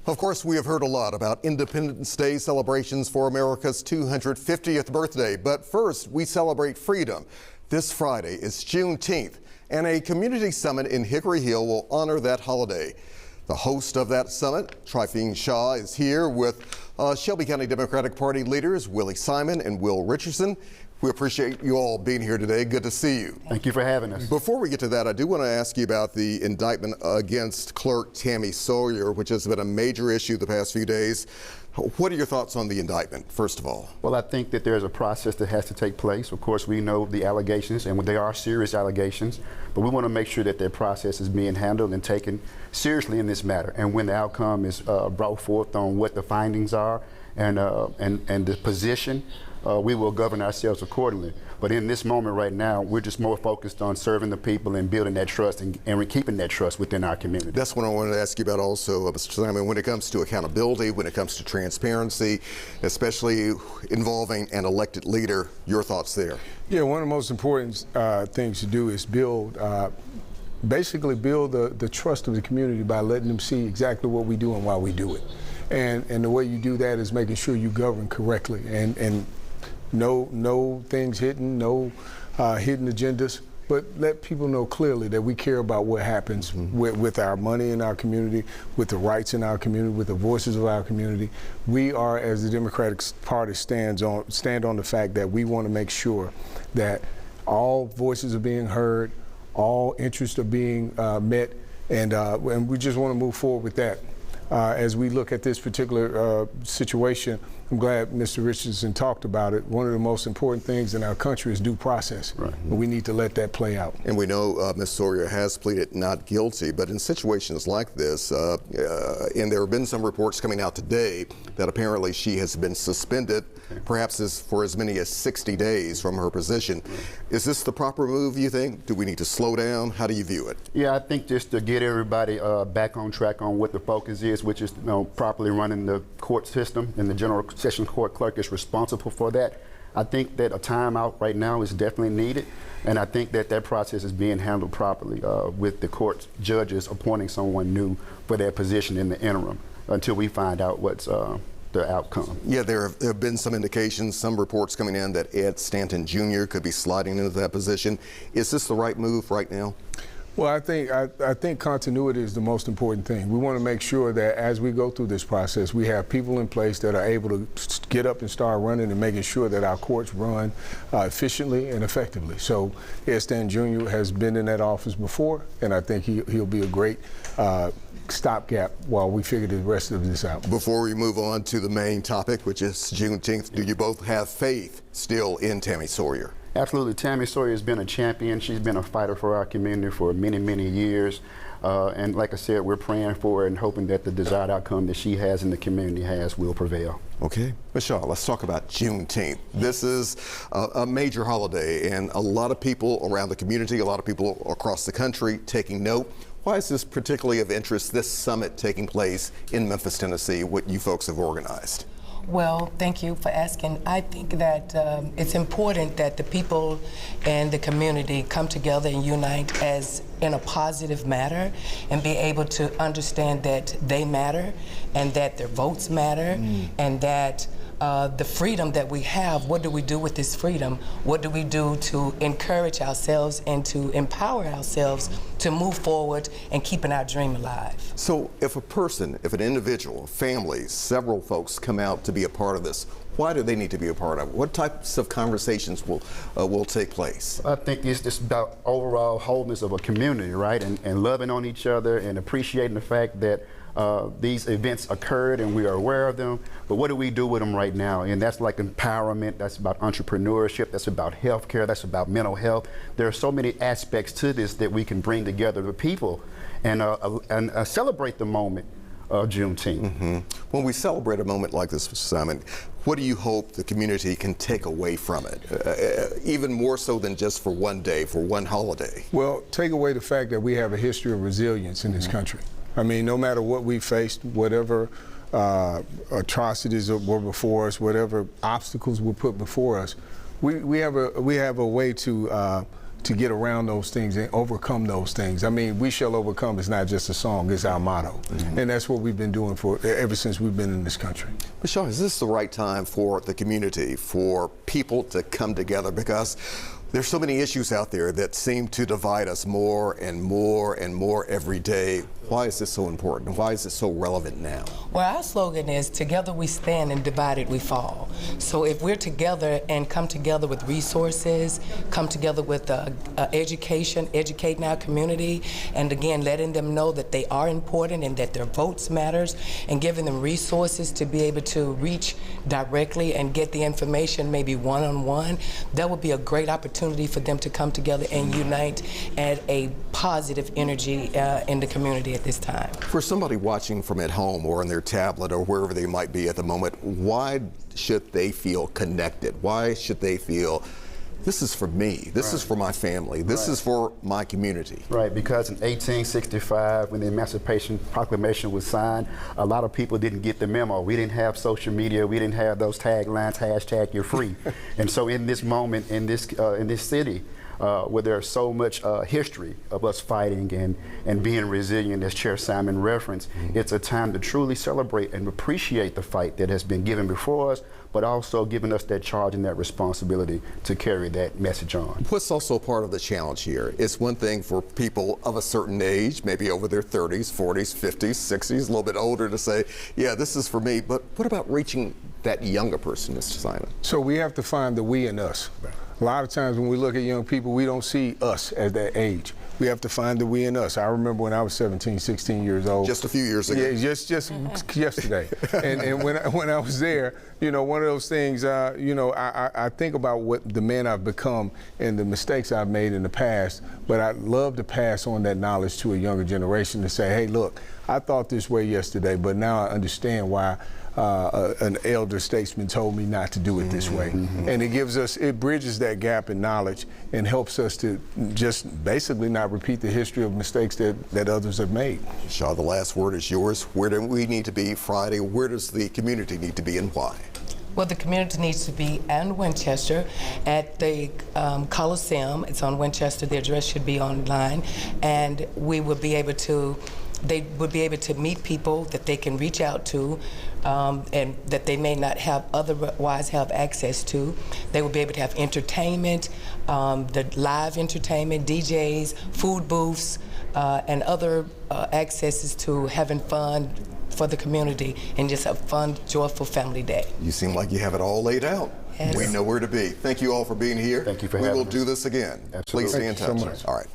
Of course, we have heard a lot about Independence Day celebrations for America's 250th birthday. But first, we celebrate freedom. This Friday is Juneteenth, and a community summit in Hickory Hill will honor that holiday. The host of that summit, Trifine Shaw, is here with Shelby County Democratic Party leaders Willie Simon and Will Richardson. We appreciate you all being here today. Good to see you. Thank you for having us. Before we get to that, I do want to ask you about the indictment against Clerk Tammy Sawyer, which has been a major issue the past few days. What are your thoughts on the indictment, first of all? Well, I think that there's a process that has to take place. Of course, we know the allegations, and they are serious allegations, but we want to make sure that their process is being handled and taken seriously in this matter. And when the outcome is brought forth on what the findings are and the position, we will govern ourselves accordingly. But in this moment right now, we're just more focused on serving the people and building that trust and keeping that trust within our community. That's what I wanted to ask you about also, Mr. Simon, when it comes to accountability, when it comes to transparency, especially involving an elected leader, your thoughts there? Yeah, one of the most important things to do is basically build the trust of the community by letting them see exactly what we do and why we do it. And the way you do that is making sure you govern correctly and no things hidden, no hidden agendas, but let people know clearly that we care about what happens with our money in our community, with the rights in our community, with the voices of our community. We are, as the Democratic Party, stand on the fact that we want to make sure that all voices are being heard, all interests are being met, and we just want to move forward with that. As we look at this particular situation, I'm glad Mr. Richardson talked about it. One of the most important things in our country is due process. Right. And we need to let that play out. And we know Ms. Sawyer has pleaded not guilty, but in situations like this, and there have been some reports coming out today that apparently she has been suspended, perhaps for as many as 60 days from her position. Is this the proper move, you think? Do we need to slow down? How do you view it? Yeah, I think just to get everybody back on track on what the focus is, which is properly running the court system, and the General Sessions Court clerk is responsible for that. I think that a timeout right now is definitely needed, and I think that that process is being handled properly with the court judges appointing someone new for their position in the interim until we find out what's the outcome. Yeah, there have been some indications, some reports coming in that Ed Stanton Jr. could be sliding into that position. Is this the right move right now? Well, I think continuity is the most important thing. We want to make sure that as we go through this process, we have people in place that are able to get up and start running and making sure that our courts run efficiently and effectively. So Ed Stanton Jr. has been in that office before, and I think he'll be a great stopgap while we figure the rest of this out. Before we move on to the main topic, which is Juneteenth, do you both have faith still in Tammy Sawyer? Absolutely. Tammy Sawyer has been a champion. She's been a fighter for our community for many, many years. And like I said, we're praying for her and hoping that the desired outcome that she has and the community has will prevail. Okay. Michelle, let's talk about Juneteenth. This is a major holiday, and a lot of people around the community, a lot of people across the country taking note. Why is this particularly of interest, this summit taking place in Memphis, Tennessee, what you folks have organized? Well, thank you for asking. I think that it's important that the people and the community come together and unite as in a positive manner and be able to understand that they matter and that their votes matter and that the freedom that we have, what do we do with this freedom? What do we do to encourage ourselves and to empower ourselves to move forward and keeping our dream alive? So if an individual, a family, several folks come out to be a part of this, why do they need to be a part of it? What types of conversations will take place? I think it's just about overall wholeness of a community, right? And loving on each other and appreciating the fact that these events occurred and we are aware of them, but what do we do with them right now? And that's like empowerment, that's about entrepreneurship, that's about healthcare, that's about mental health. There are so many aspects to this that we can bring together the people and celebrate the moment of Juneteenth. When we celebrate a moment like this, Mr. Simon, what do you hope the community can take away from it, even more so than just for one day, for one holiday? Well, take away the fact that we have a history of resilience in this country. I mean, no matter what we faced, whatever atrocities were before us, whatever obstacles were put before us, we have a way to to get around those things and overcome those things. I mean, we shall overcome is not just a song, it's our motto. And that's what we've been doing ever since we've been in this country. Michelle, is this the right time for the community, for people to come together? Because there's so many issues out there that seem to divide us more and more and more every day. Why is this so important? Why is it so relevant now? Well, our slogan is, together we stand and divided we fall. So if we're together and come together with resources, come together with education, educating our community, and again, letting them know that they are important and that their votes matters, and giving them resources to be able to reach directly and get the information maybe one-on-one, that would be a great opportunity for them to come together and unite at a positive energy in the community at this time. For somebody watching from at home or on their tablet or wherever they might be at the moment, why should they feel connected? Why should they feel, this is for me, this is for my family, this is for my community? Right, because in 1865, when the Emancipation Proclamation was signed, a lot of people didn't get the memo. We didn't have social media, we didn't have those taglines, hashtag you're free. And so in this moment, in this city, where there's so much history of us fighting and being resilient, as Chair Simon referenced, it's a time to truly celebrate and appreciate the fight that has been given before us, but also giving us that charge and that responsibility to carry that message on. What's also part of the challenge here? It's one thing for people of a certain age, maybe over their 30s, 40s, 50s, 60s, a little bit older, to say, yeah, this is for me, but what about reaching that younger person, Mr. Simon? So we have to find the we and us. A lot of times when we look at young people, we don't see us at that age. We have to find the we and us. I remember when I was 17, 16 years old. Just a few years ago. Yeah, just yesterday. And when I was there, you know, one of those things, you know, I think about what the man I've become and the mistakes I've made in the past, but I'd love to pass on that knowledge to a younger generation to say, hey, look, I thought this way yesterday, but now I understand why an elder statesman told me not to do it this way. And it bridges that gap in knowledge and helps us to just basically not repeat the history of mistakes that others have made. Shaw, the last word is yours. Where do we need to be Friday? Where does the community need to be and why? Well, the community needs to be in Winchester at the Coliseum. It's on Winchester. The address should be online. And we will be able to they would be able to meet people that they can reach out to and that they may not have otherwise have access to. They will be able to have entertainment, the live entertainment, DJs, food booths, and other accesses to having fun for the community and just a fun, joyful family day. You seem like you have it all laid out. Yes. We know where to be. Thank you all for being here. Thank you for having us. We will do this again. Absolutely. Please stay in touch. Thank you so much. All right.